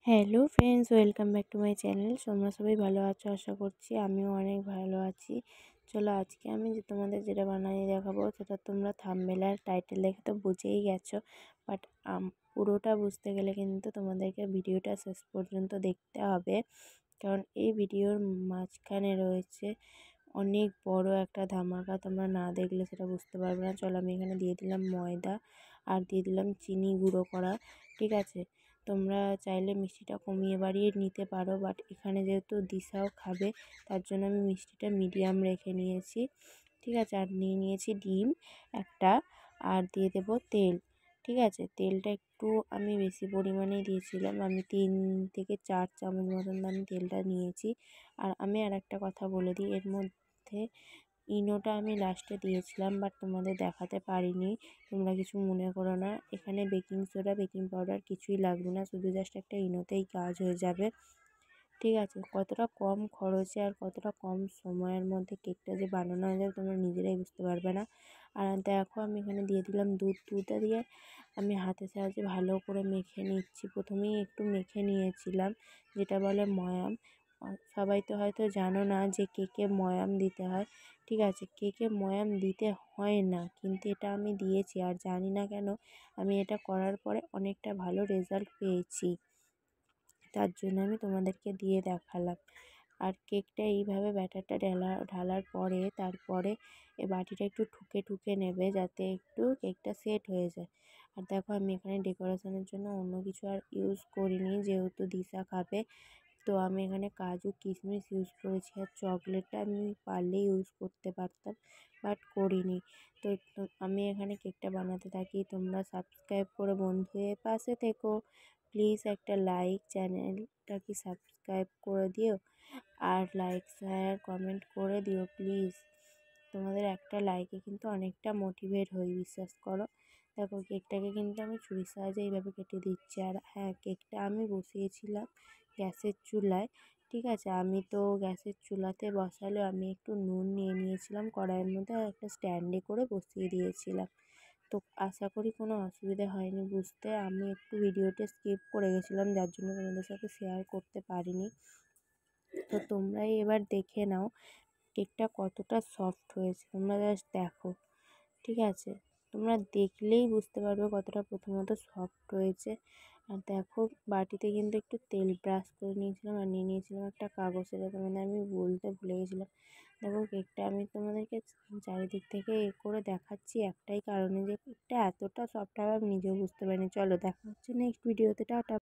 Hello friends, welcome back to my channel. তোমরা সবাই ভালো আছো আশা করছি। আমিও অনেক ভালো আছি। চলো আজকে আমি তোমাদের যেটা বানিয়ে দেখাবো সেটা তোমরা থাম্বনেল আর টাইটেল দেখে তো বুঝেই গেছো, বাট পুরোটা বুঝতে গেলে কিন্তু তোমাদেরকে ভিডিওটা শেষ পর্যন্ত দেখতে হবে, কারণ এই ভিডিওর মাঝখানে রয়েছে অনেক বড় একটা ধামাকা। তোমরা না দেখলে সেটা বুঝতে পারবে না। চলো আমি এখানে দিয়ে দিলাম ময়দা আর দিয়ে দিলাম চিনি গুঁড়ো করা, ঠিক আছে। তোমরা চাইলে মিষ্টিটা কমিয়ে বাড়িয়ে নিতে পারো, বাট এখানে যেহেতু দিশাও খাবে তার জন্য আমি মিষ্টিটা মিডিয়াম রেখে নিয়েছি, ঠিক আছে। আর নিয়ে নিয়েছি ডিম একটা, আর দিয়ে দেবো তেল, ঠিক আছে। তেলটা একটু আমি বেশি পরিমাণেই দিয়েছিলাম, আমি 3 থেকে 4 চামচ মতন আমি তেলটা নিয়েছি। আর আমি আর একটা কথা বলে দিই, এর মধ্যে ইনোটা আমি লাস্টে দিয়েছিলাম, বাট তোমাদের দেখাতে পারিনি, তোমরা কিছু মনে করো না। এখানে বেকিং সোডা বেকিং পাউডার কিছুই লাগবে না, শুধু জাস্ট একটা ইনোতেই কাজ হয়ে যাবে, ঠিক আছে। কতটা কম খরচে আর কতটা কম সময়ের মধ্যে কেকটা যে বানানো হয়ে যাবে তোমরা নিজেরাই বুঝতে পারবে না। আর দেখো আমি এখানে দিয়ে দিলাম দুধটা দিয়ে আমি হাতের সাহায্যে ভালো করে মেখে নিচ্ছি। প্রথমেই একটু মেখে নিয়েছিলাম, যেটা বলে ময়াম। সবাই তো হয়তো জানো না যে কেকে ময়াম দিতে হয়, ঠিক আছে। কেকে ময়াম দিতে হয় না, কিন্তু এটা আমি দিয়েছি, আর জানি না কেন আমি এটা করার পরে অনেকটা ভালো রেজাল্ট পেয়েছি, তার জন্য আমি তোমাদেরকে দিয়ে দেখালাম। আর কেকটা এইভাবে ব্যাটারটা ঢালার পরে তারপরে এই বাটিটা একটু ঠুকে নেবে, যাতে একটু কেকটা সেট হয়ে যায়। আর দেখো আমি এখানে ডেকোরেশনের জন্য অন্য কিছু আর ইউজ করিনি, যেহেতু দিশা খাবে, তো আমি এখানে কাজু কিশমিশ ইউজ করেছি। আর চকলেটটা আমি পারলে ইউজ করতে পারতাম, বাট করিনি। তো আমি এখানে কেকটা বানাতে থাকি। তোমরা সাবস্ক্রাইব করে বন্ধু হয়ে পাশে থেকো, প্লিজ একটা লাইক, চ্যানেলটাকে সাবস্ক্রাইব করে দিও, আর লাইক শেয়ার কমেন্ট করে দিও প্লিজ। তোমাদের একটা লাইকে কিন্তু অনেকটা মোটিভেট হই, বিশ্বাস করো। দেখো কেকটাকে কিন্তু আমি ছুরির সাহায্যে এইভাবে কেটে দিচ্ছি। আর হ্যাঁ, কেকটা আমি বসিয়েছিলাম গ্যাসের চুলায়, ঠিক আছে। আমি তো গ্যাসের চুলাতে বসালেও আমি একটু নুন নিয়ে নিয়েছিলাম কড়াইয়ের মধ্যে, আর একটা স্ট্যান্ডে করে বসিয়ে দিয়েছিলাম। তো আশা করি কোনো অসুবিধা হয়নি বুঝতে। আমি একটু ভিডিওটা স্কিপ করে গেছিলাম, যার জন্য তোমাদের সাথে শেয়ার করতে পারিনি। তো তোমরাই এবার দেখে নাও কেকটা কতটা সফট হয়েছে, তোমরা জাস্ট দেখো, ঠিক আছে। তোমরা দেখলেই বুঝতে পারবে কতটা প্রথমত সফট হয়েছে। আর দেখো বাটিতে কিন্তু একটু তেল ব্রাশ করে নিয়েছিলাম, আর নিয়ে নিয়েছিলাম একটা কাগজ, সেটা তোমাদের আমি বলতে ভুলে গেছিলাম। দেখো কেকটা আমি তোমাদেরকে চারিদিক থেকে করে দেখাচ্ছি একটাই কারণে, যে কেকটা এতটা সফট হবে আমি নিজেও বুঝতে পারিনি। চলো দেখা হচ্ছে নেক্সট ভিডিওতে, টাটা।